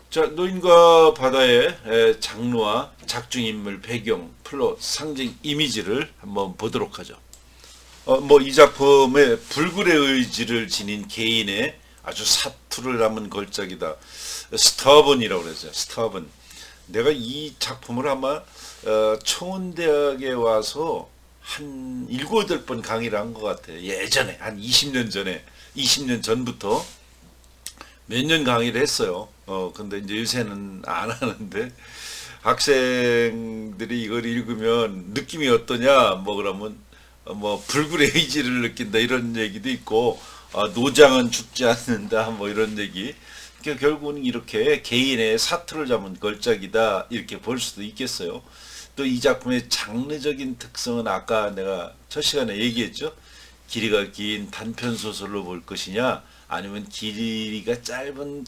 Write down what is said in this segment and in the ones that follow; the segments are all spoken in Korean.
자, 노인과 바다의 장르와 작중인물, 배경, 플롯, 상징, 이미지를 한번 보도록 하죠. 이 작품의 불굴의 의지를 지닌 개인의 아주 사투를 담은 걸작이다. 스타번이라고 그러죠. 스타번. 내가 이 작품을 아마 청운대학에 와서 한 7, 8번 강의를 한 것 같아요. 예전에 한 20년 전에 20년 전부터 몇 년 강의를 했어요. 근데 이제 요새는 안 하는데 학생들이 이걸 읽으면 느낌이 어떠냐? 그러면 불굴의 의지를 느낀다 이런 얘기도 있고 노장은 죽지 않는다 이런 얘기. 그러니까 결국은 이렇게 개인의 사투를 담은 걸작이다 이렇게 볼 수도 있겠어요. 또 이 작품의 장르적인 특성은 아까 내가 첫 시간에 얘기했죠. 길이가 긴 단편 소설로 볼 것이냐, 아니면 길이가 짧은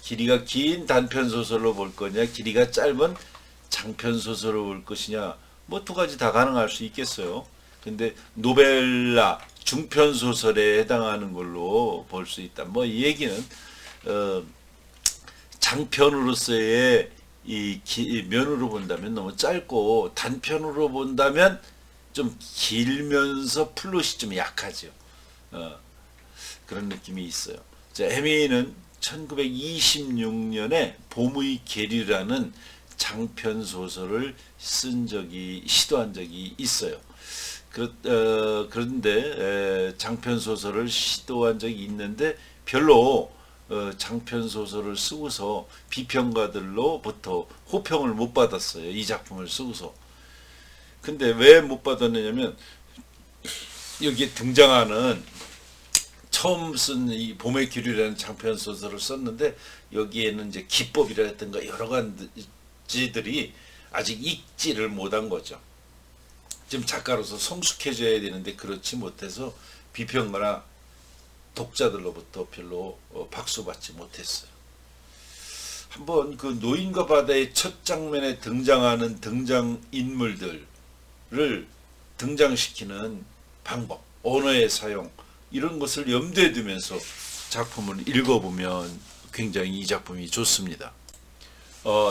길이가 긴 단편 소설로 볼 거냐, 길이가 짧은 장편 소설로 볼 것이냐, 두 가지 다 가능할 수 있겠어요. 근데 노벨라 중편 소설에 해당하는 걸로 볼 수 있다. 이 얘기는 장편으로서의 이 면으로 본다면 너무 짧고, 단편으로 본다면 좀 길면서 플롯이 좀 약하죠. 그런 느낌이 있어요. 자, 해미는 1926년에 봄의 계류라는 장편 소설을 시도한 적이 있어요. 그런데 장편 소설을 시도한 적이 있는데 별로 장편 소설을 쓰고서 비평가들로부터 호평을 못 받았어요. 이 작품을 쓰고서. 근데 왜 못 받았느냐면 여기에 등장하는 처음 쓴 이 봄의 기류라는 장편 소설을 썼는데 여기에는 이제 기법이라든가 여러 가지들이 아직 읽지를 못한 거죠. 지금 작가로서 성숙해져야 되는데 그렇지 못해서 비평가나 독자들로부터 별로 박수받지 못했어요. 한번 그 노인과 바다의 첫 장면에 등장하는 등장인물들을 등장시키는 방법, 언어의 사용, 이런 것을 염두에 두면서 작품을 읽어보면 굉장히 이 작품이 좋습니다.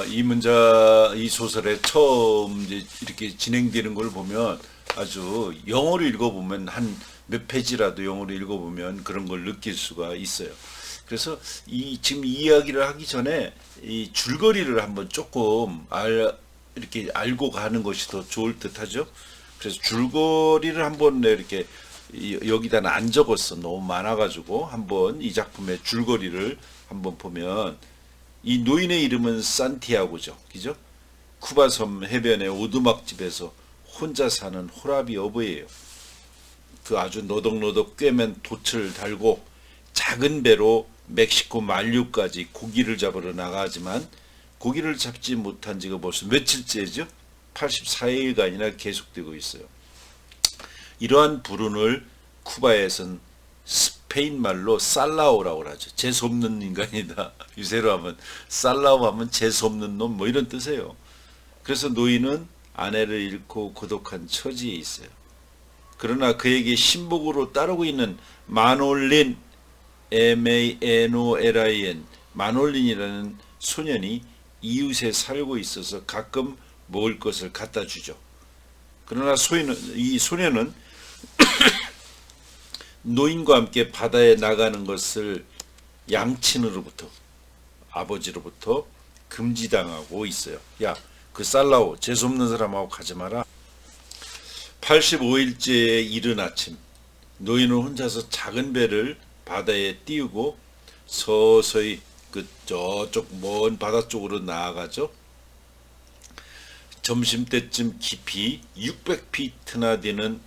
이 소설의 처음 이제 이렇게 진행되는 걸 보면 아주 영어로 읽어보면 한 몇 페이지라도 영어로 읽어보면 그런 걸 느낄 수가 있어요. 그래서 지금 이 이야기를 하기 전에 이 줄거리를 한번 조금 이렇게 알고 가는 것이 더 좋을 듯하죠. 그래서 줄거리를 한번 이렇게 여기다 안 적었어. 너무 많아가지고 한번 이 작품의 줄거리를 한번 보면, 이 노인의 이름은 산티아고죠. 그죠? 쿠바섬 해변의 오두막집에서 혼자 사는 호라비 어부예요. 그 아주 노덕노덕 꿰맨 돛을 달고 작은 배로 멕시코 만류까지 고기를 잡으러 나가지만 고기를 잡지 못한 지가 벌써 며칠째죠? 84일간이나 계속되고 있어요. 이러한 불운을 쿠바에선 스페인 말로 살라오라고 하죠. 재수없는 인간이다. 유세로 하면 살라오 하면 재수없는 놈 이런 뜻이에요. 그래서 노인은 아내를 잃고 고독한 처지에 있어요. 그러나 그에게 신복으로 따르고 있는 마놀린, MANOLIN, 마놀린이라는 소년이 이웃에 살고 있어서 가끔 먹을 것을 갖다 주죠. 그러나 이 소년은 노인과 함께 바다에 나가는 것을 양친으로부터, 아버지로부터 금지당하고 있어요. 야, 그 살라오, 재수없는 사람하고 가지 마라. 85일째의 이른 아침, 노인은 혼자서 작은 배를 바다에 띄우고 서서히 저쪽 먼 바다 쪽으로 나아가죠. 점심때쯤 깊이 600피트나 되는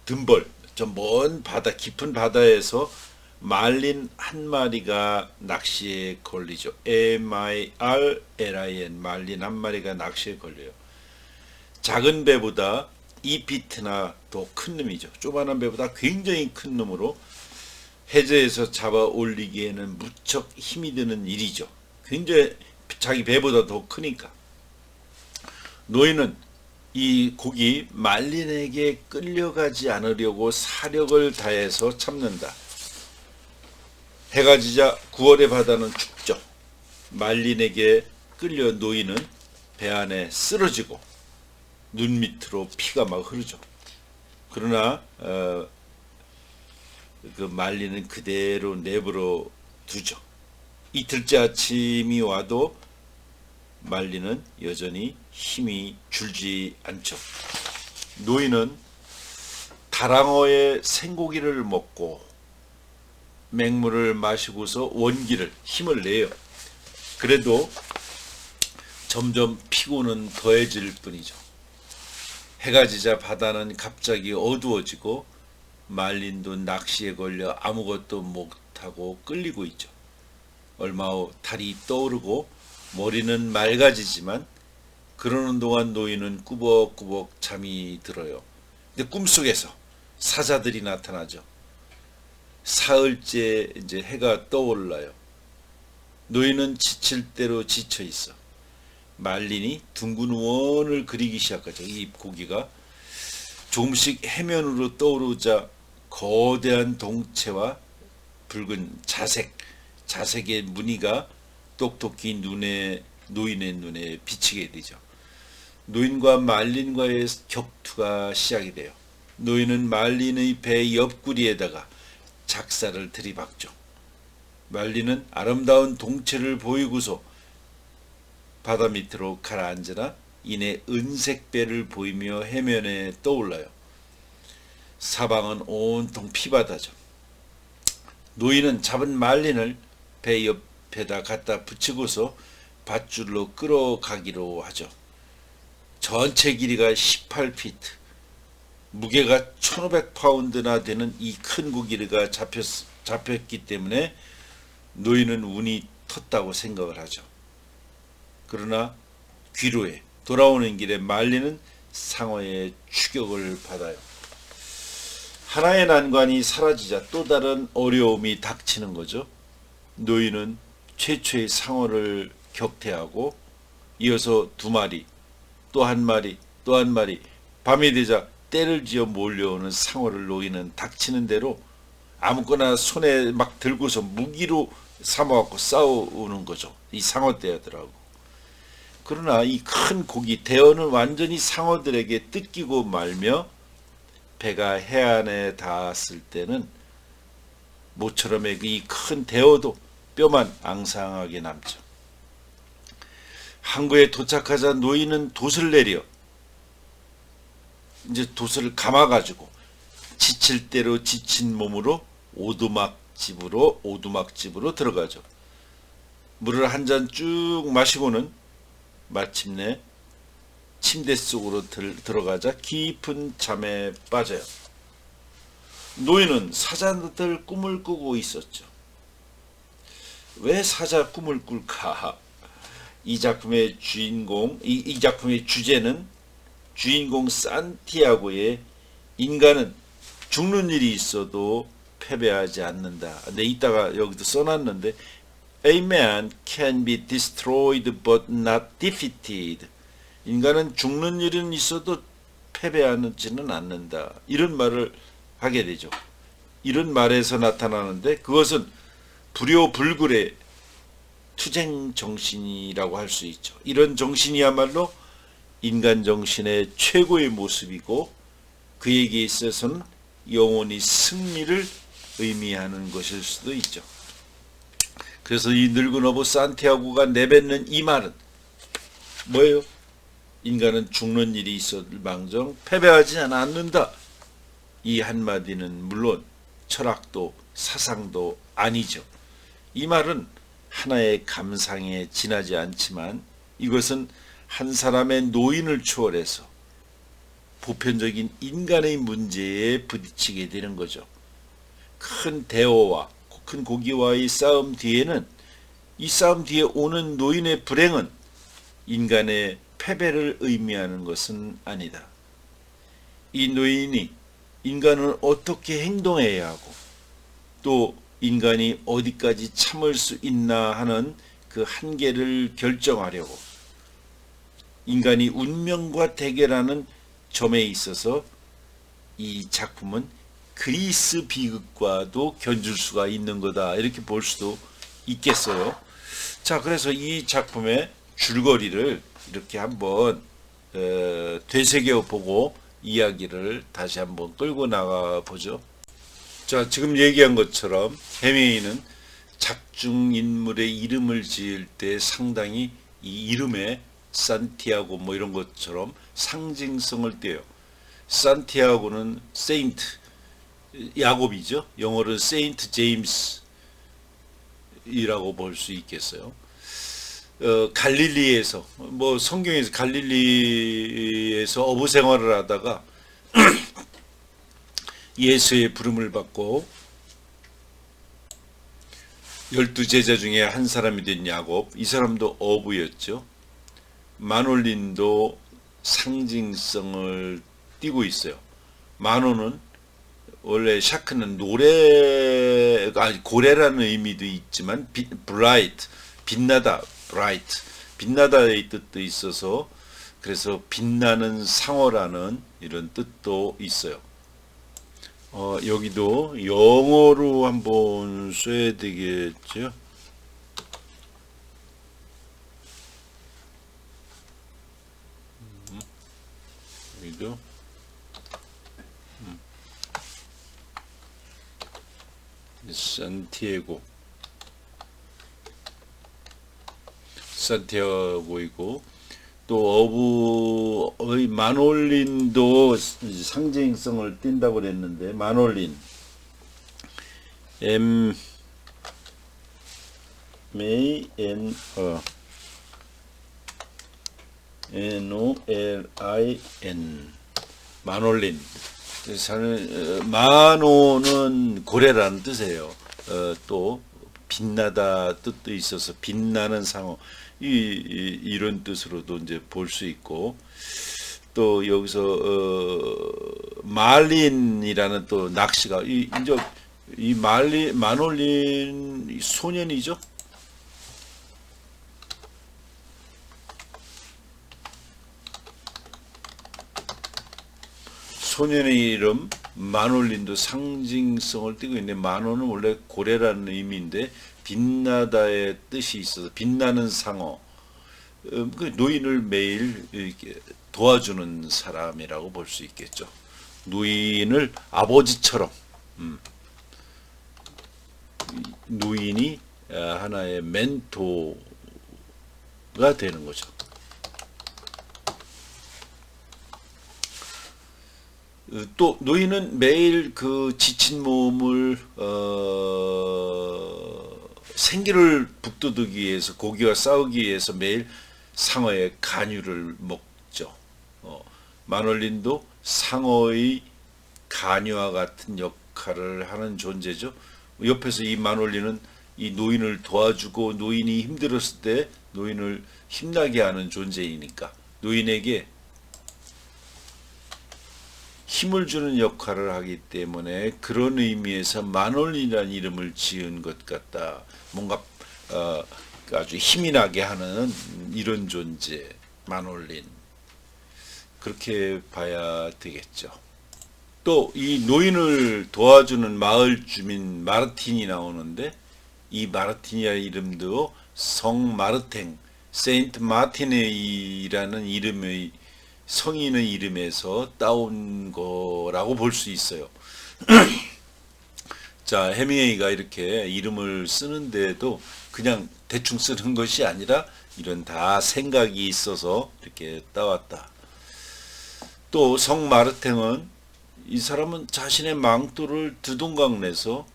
덤벌, 저 먼 바다, 깊은 바다에서 말린 한 마리가 낚시에 걸리죠. MIRLIN, 말린 한 마리가 낚시에 걸려요. 작은 배보다 2피트나 더 큰 놈이죠. 조그만한 배보다 굉장히 큰 놈으로 해저에서 잡아 올리기에는 무척 힘이 드는 일이죠. 굉장히 자기 배보다 더 크니까. 노인은 이 고기 말린에게 끌려가지 않으려고 사력을 다해서 참는다. 해가 지자 9월의 바다는 춥죠. 말린에게 끌려 노인은 배 안에 쓰러지고 눈 밑으로 피가 막 흐르죠. 그러나 그 말린은 그대로 내버려 두죠. 이틀째 아침이 와도 말린은 여전히 힘이 줄지 않죠. 노인은 다랑어의 생고기를 먹고 맹물을 마시고서 원기를 힘을 내요. 그래도 점점 피곤은 더해질 뿐이죠. 해가 지자 바다는 갑자기 어두워지고 말린도 낚시에 걸려 아무것도 못하고 끌리고 있죠. 얼마 후 달이 떠오르고 머리는 맑아지지만 그러는 동안 노인은 꾸벅꾸벅 잠이 들어요. 근데 꿈속에서 사자들이 나타나죠. 사흘째 이제 해가 떠올라요. 노인은 지칠 대로 지쳐 있어. 말린이 둥근 원을 그리기 시작하죠. 이 고기가 조금씩 해면으로 떠오르자 거대한 동체와 붉은 자색의 무늬가 똑똑히 노인의 눈에 비치게 되죠. 노인과 말린과의 격투가 시작이 돼요. 노인은 말린의 배 옆구리에다가 작사를 들이박죠. 말린은 아름다운 동체를 보이고서 바다 밑으로 가라앉으나 이내 은색 배를 보이며 해면에 떠올라요. 사방은 온통 피바다죠. 노인은 잡은 말린을 배 옆에다 갖다 붙이고서 밧줄로 끌어가기로 하죠. 전체 길이가 18피트, 무게가 1500파운드나 되는 이 큰 고기가 잡혔기 때문에 노인은 운이 텄다고 생각을 하죠. 그러나 귀로에 돌아오는 길에 말린은 상어의 추격을 받아요. 하나의 난관이 사라지자 또 다른 어려움이 닥치는 거죠. 노인은 최초의 상어를 격퇴하고 이어서 2마리, 또 1마리, 또 1마리, 밤이 되자 때를 지어 몰려오는 상어를 노인은 닥치는 대로 아무거나 손에 막 들고서 무기로 삼아갖고 싸우는 거죠. 이 상어 떼어들하고. 그러나 이 큰 고기 대어는 완전히 상어들에게 뜯기고 말며 배가 해안에 닿았을 때는 모처럼의 이 큰 대어도 뼈만 앙상하게 남죠. 항구에 도착하자 노인은 돛을 내려 이제 돛을 감아가지고 지칠 대로 지친 몸으로 오두막집으로 들어가죠. 물을 한 잔 쭉 마시고는 마침내 침대 속으로 들어가자 깊은 잠에 빠져요. 노인은 사자들 꿈을 꾸고 있었죠. 왜 사자 꿈을 꿀까? 이 작품의 주제는 주인공 산티아고의 인간은 죽는 일이 있어도 패배하지 않는다. 근데 이따가 여기도 써놨는데 A man can be destroyed but not defeated. 인간은 죽는 일은 있어도 패배하지는 않는다. 이런 말을 하게 되죠. 이런 말에서 나타나는데 그것은 불효불굴의 투쟁 정신이라고 할 수 있죠. 이런 정신이야말로 인간 정신의 최고의 모습이고 그에게 있어서는 영원히 승리를 의미하는 것일 수도 있죠. 그래서 이 늙은 어부 산티아고가 내뱉는 이 말은 뭐예요? 인간은 죽는 일이 있어도 망정 패배하지 않는다. 이 한마디는 물론 철학도 사상도 아니죠. 이 말은 하나의 감상에 지나지 않지만 이것은 한 사람의 노인을 초월해서 보편적인 인간의 문제에 부딪히게 되는 거죠. 큰 대어와 큰 고기와의 싸움 뒤에는 이 싸움 뒤에 오는 노인의 불행은 인간의 패배를 의미하는 것은 아니다. 이 노인이 인간은 어떻게 행동해야 하고 또 인간이 어디까지 참을 수 있나 하는 그 한계를 결정하려고 인간이 운명과 대결하는 점에 있어서 이 작품은 그리스 비극과도 견줄 수가 있는 거다, 이렇게 볼 수도 있겠어요. 자, 그래서 이 작품의 줄거리를 이렇게 한번 되새겨 보고 이야기를 다시 한번 끌고 나가 보죠. 자, 지금 얘기한 것처럼 해밍웨이는 작중 인물의 이름을 지을 때 상당히 이 이름에 산티아고 뭐 이런 것처럼 상징성을 떼요. 산티아고는 세인트, 야곱이죠. 영어로는 세인트 제임스이라고 볼 수 있겠어요. 갈릴리에서, 뭐 성경에서 갈릴리에서 어부 생활을 하다가 예수의 부름을 받고 12제자 중에 한 사람이 된 야곱, 이 사람도 어부였죠. 마놀린도 상징성을 띠고 있어요. 마노는 원래 샤크는 노래, 고래라는 의미도 있지만 bright, 빛나다, bright, 빛나다의 뜻도 있어서 그래서 빛나는 상어라는 이런 뜻도 있어요. 여기도 영어로 한번 써야 되겠죠. 여기도 산티아고이고, 또 어부의 마놀린도 상징성을 띈다고 그랬는데, 마놀린 MANOLIN 마놀린. 마노는 고래라는 뜻이에요. 또 빛나다 뜻도 있어서 빛나는 상어, 이런 뜻으로도 이제 볼 수 있고, 또 여기서 말린이라는 또 낚시가 이제 이 마놀린 소년이죠. 소년의 이름 마놀린도 상징성을 띠고 있는데, 마노는 원래 고래라는 의미인데 빛나다의 뜻이 있어서 빛나는 상어, 그 노인을 매일 이렇게 도와주는 사람이라고 볼 수 있겠죠. 노인을 아버지처럼, 노인이 하나의 멘토가 되는 거죠. 또 노인은 매일 그 지친 몸을 생기를 북돋우기 위해서, 고기와 싸우기 위해서 매일 상어의 간유를 먹죠. 마놀린도 상어의 간유와 같은 역할을 하는 존재죠. 옆에서 이 마놀린은 이 노인을 도와주고, 노인이 힘들었을 때 노인을 힘나게 하는 존재이니까 노인에게 힘을 주는 역할을 하기 때문에 그런 의미에서 마놀린이라는 이름을 지은 것 같다. 뭔가 아주 힘이 나게 하는 이런 존재, 마놀린. 그렇게 봐야 되겠죠. 또 이 노인을 도와주는 마을 주민 마르틴이 나오는데, 이 마르틴이라는 이름도 성 마르탱, 세인트 마티네이라는 이름의 성인의 이름에서 따온 거라고 볼 수 있어요. 자, 해밍웨이가 이렇게 이름을 쓰는데도 그냥 대충 쓰는 것이 아니라 이런 다 생각이 있어서 이렇게 따왔다. 또 성 마르탱은, 이 사람은 자신의 망토를 두동강 내서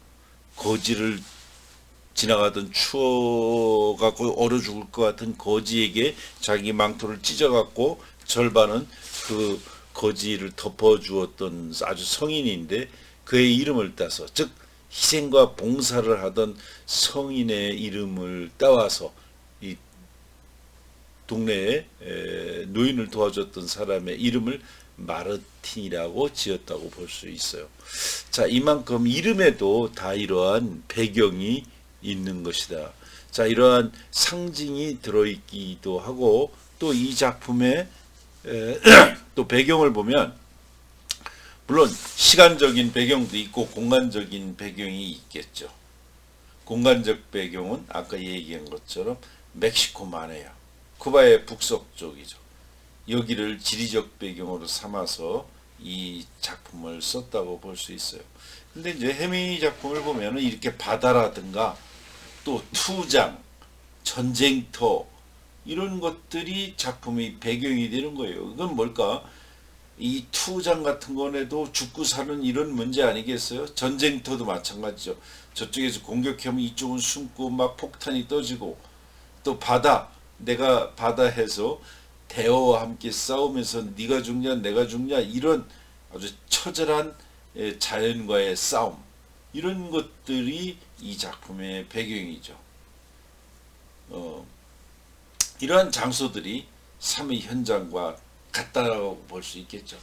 거지를 지나가던 추워갖고 얼어 죽을 것 같은 거지에게 자기 망토를 찢어갖고 절반은 그 거지를 덮어주었던 아주 성인인데, 그의 이름을 따서, 즉 희생과 봉사를 하던 성인의 이름을 따와서 이 동네에 노인을 도와줬던 사람의 이름을 마르틴이라고 지었다고 볼 수 있어요. 자, 이만큼 이름에도 다 이러한 배경이 있는 것이다. 자, 이러한 상징이 들어있기도 하고, 또 이 작품의 또 배경을 보면 물론 시간적인 배경도 있고 공간적인 배경이 있겠죠. 공간적 배경은 아까 얘기한 것처럼 멕시코만해요. 쿠바의 북서쪽이죠. 여기를 지리적 배경으로 삼아서 이 작품을 썼다고 볼 수 있어요. 근데 이제 해밍웨이 작품을 보면은 이렇게 바다라든가 또 투장, 전쟁터 이런 것들이 작품의 배경이 되는 거예요. 이건 뭘까? 이 투장 같은 거에도 죽고 사는 이런 문제 아니겠어요? 전쟁터도 마찬가지죠. 저쪽에서 공격하면 이쪽은 숨고 막 폭탄이 떠지고, 또 바다, 내가 바다에서 대어와 함께 싸우면서 네가 죽냐 내가 죽냐 이런 아주 처절한 자연과의 싸움, 이런 것들이 이 작품의 배경이죠. 이러한 장소들이 삶의 현장과 같다라고 볼 수 있겠죠.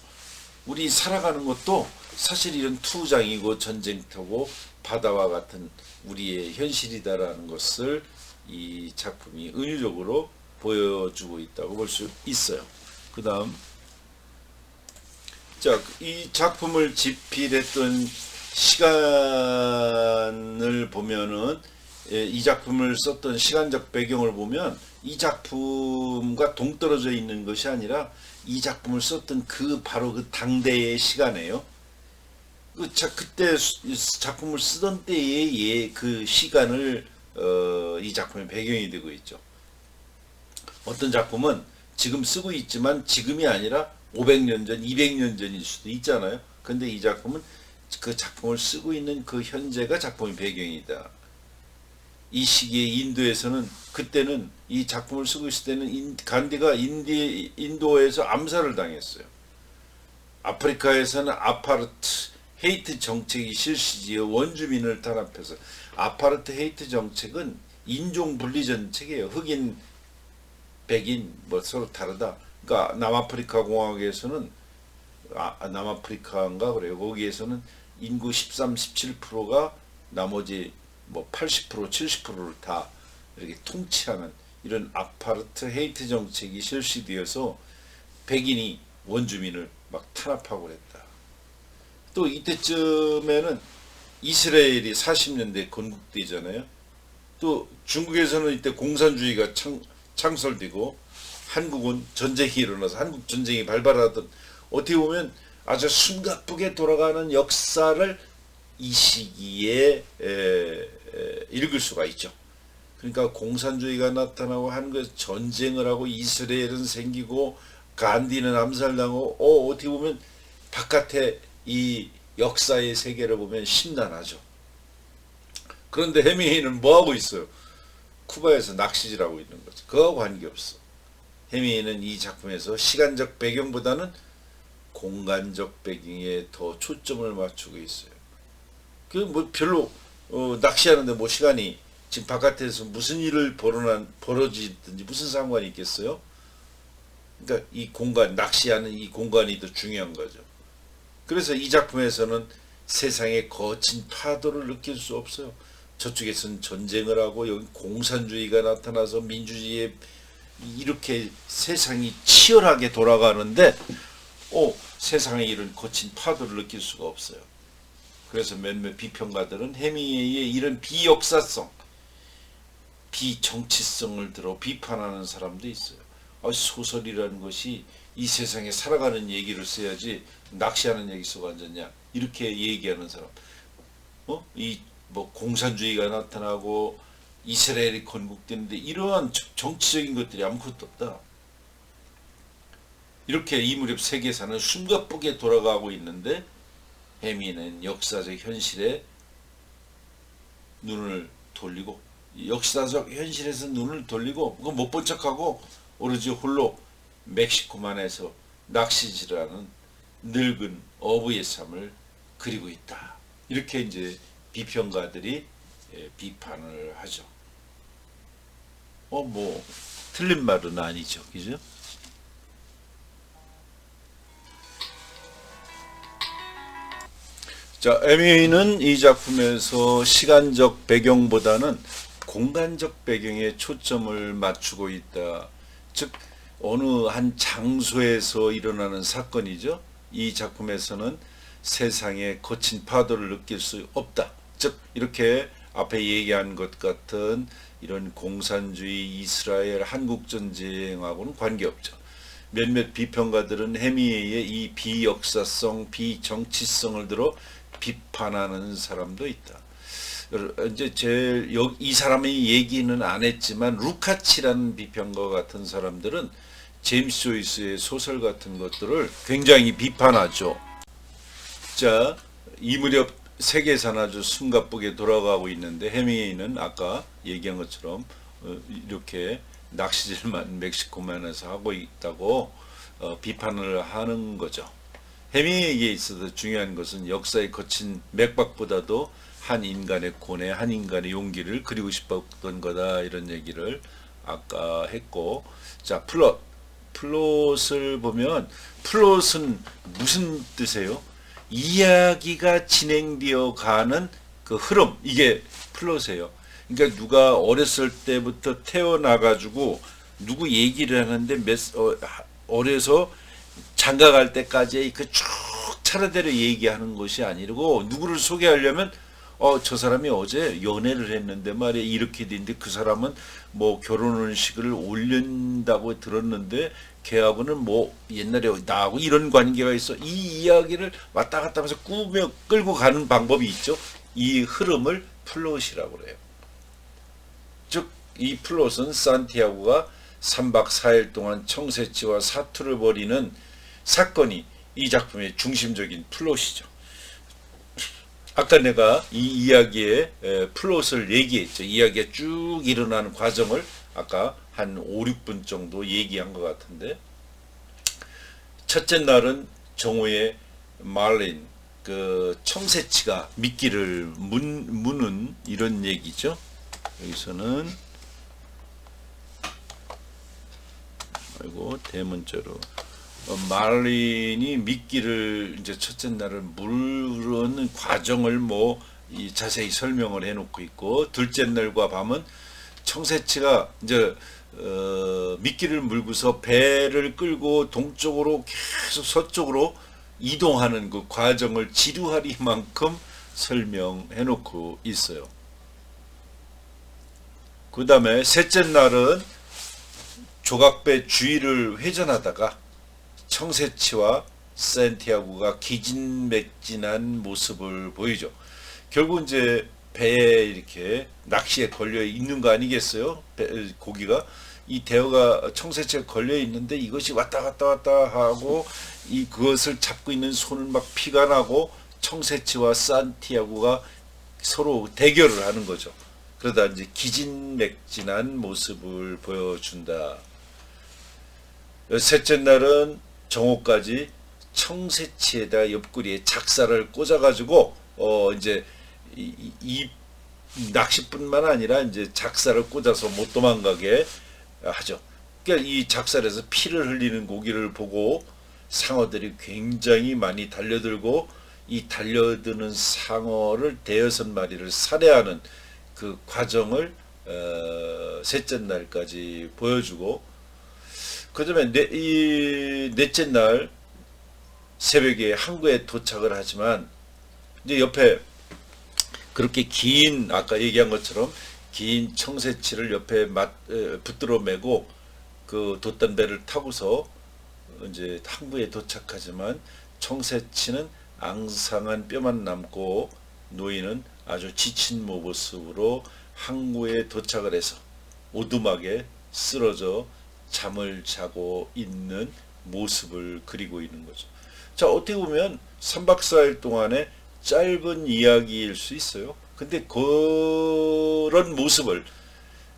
우리 살아가는 것도 사실 이런 투장이고 전쟁터고 바다와 같은 우리의 현실이다라는 것을 이 작품이 은유적으로 보여주고 있다고 볼 수 있어요. 그 다음, 자, 이 작품을 집필했던 시간을 보면은, 이 작품을 썼던 시간적 배경을 보면 이 작품과 동떨어져 있는 것이 아니라 이 작품을 썼던 바로 그 당대의 시간이에요. 그때 작품을 쓰던 때의 그 시간을 이 작품의 배경이 되고 있죠. 어떤 작품은 지금 쓰고 있지만 지금이 아니라 500년 전, 200년 전일 수도 있잖아요. 근데 이 작품은 그 작품을 쓰고 있는 그 현재가 작품의 배경이다. 이 시기에 인도에서는, 그때는 이 작품을 쓰고 있을 때는 간디가 인도에서 암살을 당했어요. 아프리카에서는 아파르트 헤이트 정책이 실시지어 원주민을 탄압해서, 아파르트 헤이트 정책은 인종 분리 정책이에요. 흑인, 백인 뭐 서로 다르다. 그러니까 남아프리카 공화국에서는 남아프리카인가 그래요. 거기에서는 인구 13, 17%가 나머지 뭐 80%, 70%를 다 이렇게 통치하는 이런 아파르트 헤이트 정책이 실시되어서 백인이 원주민을 막 탄압하고 그랬다. 또 이때쯤에는 이스라엘이 40년대 건국되잖아요. 또 중국에서는 이때 공산주의가 창설되고, 한국은 전쟁이 일어나서 한국 전쟁이 발발하던, 어떻게 보면 아주 숨가쁘게 돌아가는 역사를 이 시기에 읽을 수가 있죠. 그러니까 공산주의가 나타나고 한국에서 전쟁을 하고 이스라엘은 생기고 간디는 암살당하고, 어떻게 보면 바깥에 이 역사의 세계를 보면 심란하죠. 그런데 해밍웨이는 뭐하고 있어요? 쿠바에서 낚시질하고 있는 거죠. 그거하고 관계없어. 해밍웨이는 이 작품에서 시간적 배경보다는 공간적 배경에 더 초점을 맞추고 있어요. 그 뭐 별로 낚시하는데 뭐 시간이 지금 바깥에서 무슨 일을 벌어지든지 무슨 상관이 있겠어요? 그러니까 이 공간, 낚시하는 이 공간이 더 중요한 거죠. 그래서 이 작품에서는 세상의 거친 파도를 느낄 수 없어요. 저쪽에서는 전쟁을 하고 여기 공산주의가 나타나서 민주주의에 이렇게 세상이 치열하게 돌아가는데 세상에 이런 거친 파도를 느낄 수가 없어요. 그래서 몇몇 비평가들은 해밍웨이의 이런 비역사성, 비정치성을 들어 비판하는 사람도 있어요. 소설이라는 것이 이 세상에 살아가는 얘기를 써야지 낚시하는 얘기 쓰고 앉았냐, 이렇게 얘기하는 사람. 이 뭐 공산주의가 나타나고 이스라엘이 건국되는데 이러한 정치적인 것들이 아무것도 없다. 이렇게 이 무렵 세계사는 숨가쁘게 돌아가고 있는데 해밍웨이는 역사적 현실에 눈을 돌리고, 역사적 현실에서 눈을 돌리고 그거 못 본 척하고 오로지 홀로 멕시코만에서 낚시질하는 늙은 어부의 삶을 그리고 있다. 이렇게 이제 비평가들이 비판을 하죠. 뭐 틀린 말은 아니죠, 그죠? 자, 해밍웨이는 이 작품에서 시간적 배경보다는 공간적 배경에 초점을 맞추고 있다. 즉 어느 한 장소에서 일어나는 사건이죠. 이 작품에서는 세상에 거친 파도를 느낄 수 없다. 즉 이렇게 앞에 얘기한 것 같은 이런 공산주의, 이스라엘, 한국 전쟁하고는 관계없죠. 몇몇 비평가들은 해미의 이 비역사성, 비정치성을 들어 비판하는 사람도 있다. 이제 이 사람의 얘기는 안 했지만 루카치라는 비평가 같은 사람들은 제임스 조이스의 소설 같은 것들을 굉장히 비판하죠. 자, 이 무렵 세계사는 아주 숨가쁘게 돌아가고 있는데 해밍웨이는 아까 얘기한 것처럼 이렇게 낚시질만 멕시코만에서 하고 있다고 비판을 하는 거죠. 해밍웨이에 있어서 중요한 것은 역사의 거친 맥박보다도 한 인간의 고뇌, 한 인간의 용기를 그리고 싶었던 거다, 이런 얘기를 아까 했고, 자, 플롯을 보면 플롯은 무슨 뜻이에요? 이야기가 진행되어 가는 그 흐름, 이게 플롯이에요. 그러니까 누가 어렸을 때부터 태어나가지고 누구 얘기를 하는데 어려서 장가갈 때까지 그 쭉 차례대로 얘기하는 것이 아니고, 누구를 소개하려면 저 사람이 어제 연애를 했는데 말이야 이렇게 됐는데 그 사람은 뭐 결혼식을 올린다고 들었는데 걔하고는 뭐 옛날에 나하고 이런 관계가 있어, 이 이야기를 왔다 갔다 하면서 꾸며 끌고 가는 방법이 있죠. 이 흐름을 플롯이라고 그래요. 즉 이 플롯은 산티아고가 3박 4일 동안 청새치와 사투를 벌이는 사건이 이 작품의 중심적인 플롯이죠. 아까 내가 이 이야기의 플롯을 얘기했죠. 이야기가 쭉 일어나는 과정을 아까 한 5, 6분 정도 얘기한 것 같은데, 첫째 날은 정오에 말린 그 청새치가 미끼를 무는 이런 얘기죠. 여기서는 아이고 대문자로 말린이 미끼를 이제 첫째 날을 무르는 과정을 자세히 설명을 해놓고 있고, 둘째 날과 밤은 청새치가 이제 미끼를 물고서 배를 끌고 동쪽으로 계속 서쪽으로 이동하는 그 과정을 지루하리만큼 설명해놓고 있어요. 그 다음에 셋째 날은 조각배 주위를 회전하다가 청새치와 산티아고가 기진맥진한 모습을 보이죠. 결국 이제 배에 이렇게 낚시에 걸려 있는 거 아니겠어요? 고기가 이 대어가 청새치에 걸려 있는데 이것이 왔다 갔다 하고 그것을 잡고 있는 손은 막 피가 나고 청새치와 산티아고가 서로 대결을 하는 거죠. 그러다 이제 기진맥진한 모습을 보여준다. 셋째 날은 정오까지 청새치에다 옆구리에 작사를 꽂아가지고 이제 이 낚시뿐만 아니라 이제 작사를 꽂아서 못 도망가게 하죠. 그러니까 이 작사에서 피를 흘리는 고기를 보고 상어들이 굉장히 많이 달려들고, 이 달려드는 상어를 대여섯 마리를 살해하는 그 과정을 셋째 날까지 보여주고, 그 다음에 넷째 날 새벽에 항구에 도착을 하지만 이제 옆에 그렇게 긴, 아까 얘기한 것처럼 긴 청새치를 옆에 붙들어 매고 그 돛단배를 타고서 이제 항구에 도착하지만 청새치는 앙상한 뼈만 남고 노인은 아주 지친 모습으로 항구에 도착을 해서 오두막에 쓰러져 잠을 자고 있는 모습을 그리고 있는 거죠. 자, 어떻게 보면 3박 4일 동안의 짧은 이야기일 수 있어요. 근데 그런 모습을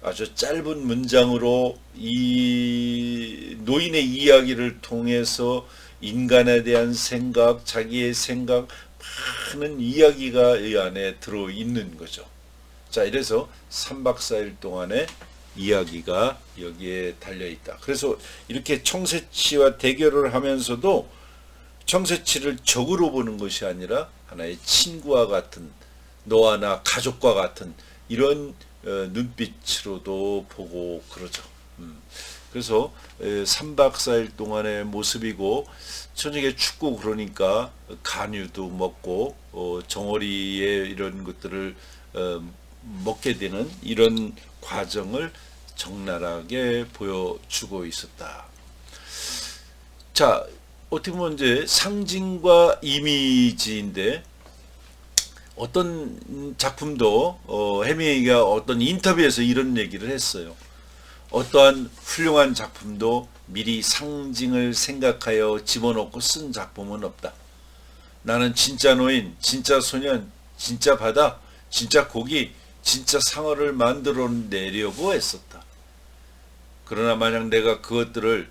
아주 짧은 문장으로 이 노인의 이야기를 통해서 인간에 대한 생각, 자기의 생각, 많은 이야기가 이 안에 들어있는 거죠. 자, 이래서 3박 4일 동안의 이야기가 여기에 달려있다. 그래서 이렇게 청새치와 대결을 하면서도 청새치를 적으로 보는 것이 아니라 하나의 친구와 같은, 너와 나 가족과 같은 이런 눈빛으로도 보고 그러죠. 그래서 3박 4일 동안의 모습이고 저녁에 춥고 그러니까 간유도 먹고 정어리에 이런 것들을 먹게 되는 이런 과정을 적나라하게 보여주고 있었다. 자, 어떻게 보면 이제 상징과 이미지인데 어떤 작품도 해밍웨이가 어떤 인터뷰에서 이런 얘기를 했어요. 어떠한 훌륭한 작품도 미리 상징을 생각하여 집어넣고 쓴 작품은 없다. 나는 진짜 노인, 진짜 소년, 진짜 바다, 진짜 고기, 진짜 상어를 만들어내려고 했었다. 그러나 만약 내가 그것들을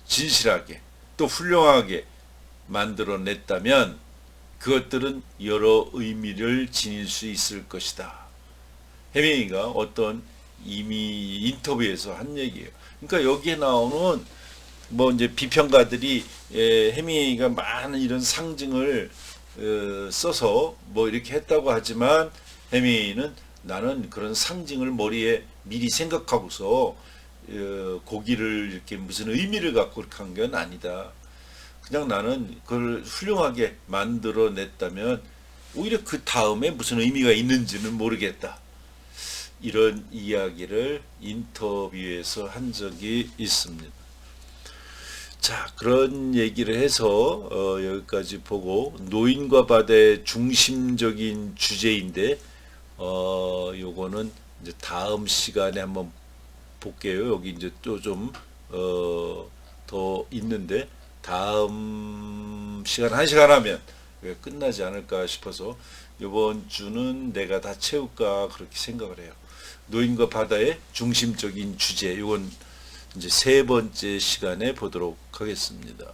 진실하게 또 훌륭하게 만들어냈다면 그것들은 여러 의미를 지닐 수 있을 것이다. 해밍웨이가 어떤 이미 인터뷰에서 한 얘기예요. 그러니까 여기에 나오는 뭐 이제 비평가들이 해밍웨이가 많은 이런 상징을 써서 뭐 이렇게 했다고 하지만 해밍웨이는 나는 그런 상징을 머리에 미리 생각하고서 고기를 이렇게 무슨 의미를 갖고 그렇게 한 건 아니다. 그냥 나는 그걸 훌륭하게 만들어냈다면 오히려 그 다음에 무슨 의미가 있는지는 모르겠다. 이런 이야기를 인터뷰에서 한 적이 있습니다. 자, 그런 얘기를 해서 여기까지 보고 노인과 바다의 중심적인 주제인데 요거는 이제 다음 시간에 한번 볼게요. 여기 이제 또 좀 더 있는데 다음 시간 1시간 하면 끝나지 않을까 싶어서 이번 주는 내가 다 채울까 그렇게 생각을 해요. 노인과 바다의 중심적인 주제, 이건 이제 3번째 시간에 보도록 하겠습니다.